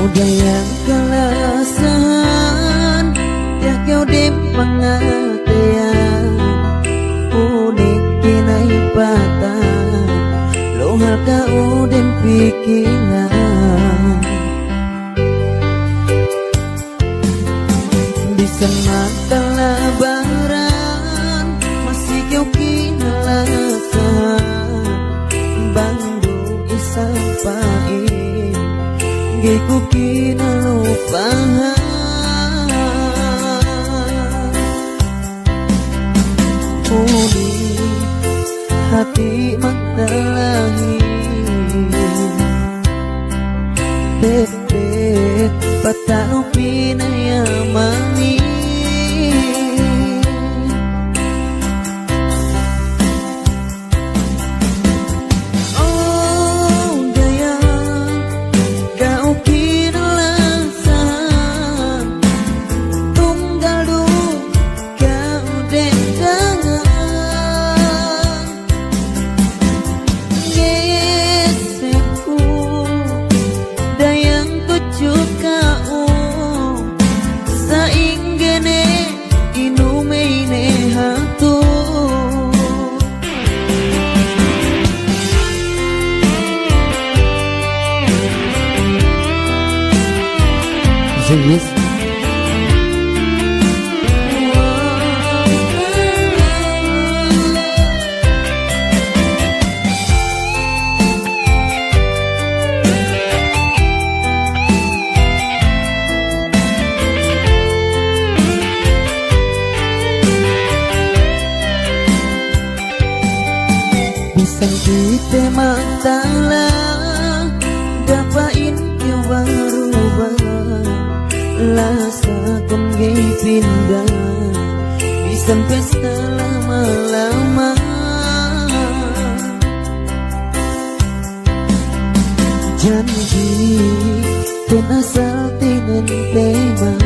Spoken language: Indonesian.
udah yang kelasan ya kau dem pengertian unik kinai patah lo hal kau dem pikiran bisa mata lebaran masih kau kinalasan bandu isampain giku kinalupahan unik hati magdalahin bebek patao pinayamani oh gaya kau kinalasan tunggal du kau dengangan gesekku dayang kucuk kau sainggene inumeine hatu Yes. Bisa kita matalah dapain kau berubah lasa kon gay pindah bisa pesta lama-lama janji ten asal tinen tema